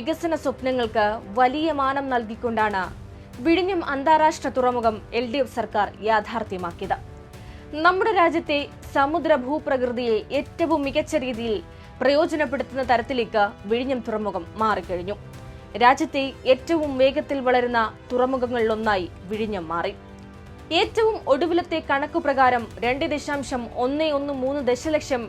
വികസന സ്വപ്നങ്ങൾക്ക് വലിയ മാനം നൽകിക്കൊണ്ടാണ് വിഴിഞ്ഞം അന്താരാഷ്ട്ര തുറമുഖം LDF സർക്കാർ യാഥാർത്ഥ്യമാക്കിയത്. നമ്മുടെ രാജ്യത്തെ സമുദ്ര ഭൂപ്രകൃതിയെ ഏറ്റവും മികച്ച രീതിയിൽ പ്രയോജനപ്പെടുത്തുന്ന തരത്തിലേക്ക് വിഴിഞ്ഞം തുറമുഖം മാറിക്കഴിഞ്ഞു. രാജ്യത്തെ ഏറ്റവും വേഗത്തിൽ വളരുന്ന തുറമുഖങ്ങളിലൊന്നായി വിഴിഞ്ഞം മാറി. ഏറ്റവും ഒടുവിലത്തെ കണക്കുപ്രകാരം 2.113 ദശലക്ഷം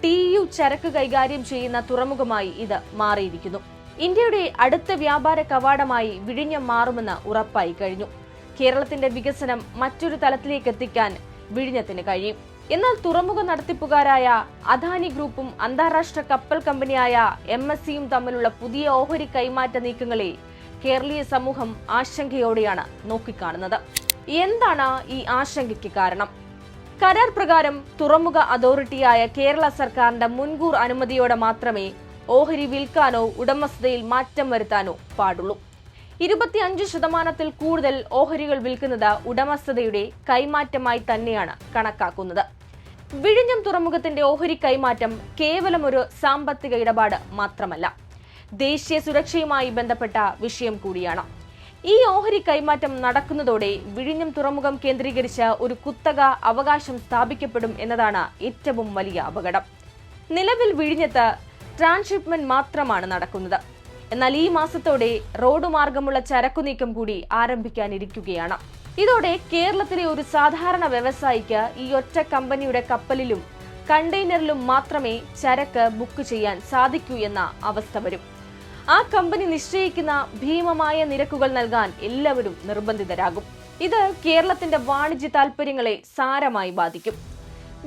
TEU ചരക്ക് കൈകാര്യം ചെയ്യുന്ന തുറമുഖമായി ഇത് മാറിയിരിക്കുന്നു. ഇന്ത്യയുടെ അടുത്ത വ്യാപാര കവാടമായി വിഴിഞ്ഞം മാറുമെന്ന് ഉറപ്പായി കഴിഞ്ഞു. കേരളത്തിന്റെ വികസനം മറ്റൊരു തലത്തിലേക്ക് എത്തിക്കാൻ വിഴിഞ്ഞത്തിന് കഴിയും. എന്നാൽ തുറമുഖ നടത്തിപ്പുകാരായ അദാനി ഗ്രൂപ്പും അന്താരാഷ്ട്ര കപ്പൽ കമ്പനിയായ MSCയും തമ്മിലുള്ള പുതിയ ഓഹരി കൈമാറ്റ നീക്കങ്ങളെ കേരളീയ സമൂഹം ആശങ്കയോടെയാണ് നോക്കിക്കാണുന്നത്. എന്താണ് ഈ ആശങ്കയ്ക്ക് കാരണം? കരാർ പ്രകാരം തുറമുഖ അതോറിറ്റിയായ കേരള സർക്കാരിന്റെ മുൻകൂർ അനുമതിയോടെ മാത്രമേ ഓഹരി വിൽക്കാനോ ഉടമസ്ഥതയിൽ മാറ്റം വരുത്താനോ പാടുള്ളൂ. 25% കൂടുതൽ ഓഹരികൾ വിൽക്കുന്നത് ഉടമസ്ഥതയുടെ കൈമാറ്റമായി തന്നെയാണ് കണക്കാക്കുന്നത്. വിഴിഞ്ഞം തുറമുഖത്തിന്റെ ഓഹരി കൈമാറ്റം കേവലം ഒരു സാമ്പത്തിക ഇടപാട് മാത്രമല്ല, ദേശീയ സുരക്ഷയുമായി ബന്ധപ്പെട്ട വിഷയം കൂടിയാണ്. ഈ ഓഹരി കൈമാറ്റം നടക്കുന്നതോടെ വിഴിഞ്ഞം തുറമുഖം കേന്ദ്രീകരിച്ച് ഒരു കുത്തക അവകാശം സ്ഥാപിക്കപ്പെടും എന്നതാണ് ഏറ്റവും വലിയ അപകടം. നിലവിൽ വിഴിഞ്ഞത്ത് ട്രാൻസ്ഷിപ്മെന്റ് മാത്രമാണ് നടക്കുന്നത്. എന്നാൽ ഈ മാസത്തോടെ റോഡ് മാർഗമുള്ള ചരക്കു നീക്കം കൂടി ആരംഭിക്കാനിരിക്കുകയാണ്. ഇതോടെ കേരളത്തിലെ ഒരു സാധാരണ വ്യവസായിക്ക് ഈ ഒറ്റ കമ്പനിയുടെ കപ്പലിലും കണ്ടെയ്നറിലും മാത്രമേ ചരക്ക് ബുക്ക് ചെയ്യാൻ സാധിക്കൂ എന്ന അവസ്ഥ വരും. ആ കമ്പനി നിശ്ചയിക്കുന്ന ഭീമമായ നിരക്കുകൾ നൽകാൻ എല്ലാവരും നിർബന്ധിതരാകും. ഇത് കേരളത്തിന്റെ വാണിജ്യ താൽപര്യങ്ങളെ സാരമായി ബാധിക്കും.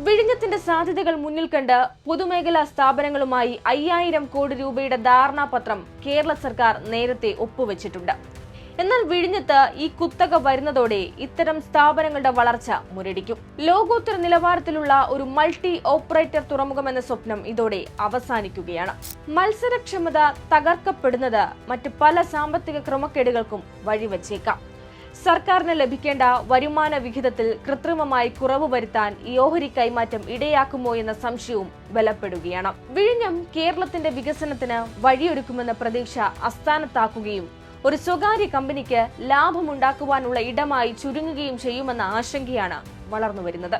വിഴിഞ്ഞത്തിന്റെ സാധ്യതകൾ മുന്നിൽ കണ്ട് പൊതുമേഖലാ സ്ഥാപനങ്ങളുമായി 5000 കോടി രൂപയുടെ ധാരണാപത്രം കേരള സർക്കാർ നേരത്തെ ഒപ്പുവെച്ചിട്ടുണ്ട്. എന്നാൽ വിഴിഞ്ഞത്ത് ഈ കുത്തക വരുന്നതോടെ ഇത്തരം സ്ഥാപനങ്ങളുടെ വളർച്ച മുരടിക്കും. ലോകോത്തര നിലവാരത്തിലുള്ള ഒരു മൾട്ടി ഓപ്പറേറ്റർ തുറമുഖം എന്ന സ്വപ്നം ഇതോടെ അവസാനിക്കുകയാണ്. മത്സരക്ഷമത തകർക്കപ്പെടുന്നത് മറ്റ് പല സാമ്പത്തിക ക്രമക്കേടുകൾക്കും വഴിവെച്ചേക്കാം. സർക്കാരിന് ലഭിക്കേണ്ട വരുമാന വിഹിതത്തിൽ കൃത്രിമമായി കുറവ് വരുത്താൻ ഈ ഓഹരി കൈമാറ്റം ഇടയാക്കുമോ എന്ന സംശയവും ബലപ്പെടുകയാണ്. വിഴിഞ്ഞം കേരളത്തിന്റെ വികസനത്തിന് വഴിയൊരുക്കുമെന്ന പ്രതീക്ഷ അസ്ഥാനത്താക്കുകയും ഒരു സ്വകാര്യ കമ്പനിക്ക് ലാഭമുണ്ടാക്കുവാനുള്ള ഇടമായി ചുരുങ്ങുകയും ചെയ്യുമെന്ന ആശങ്കയാണ് വളർന്നുവരുന്നത്.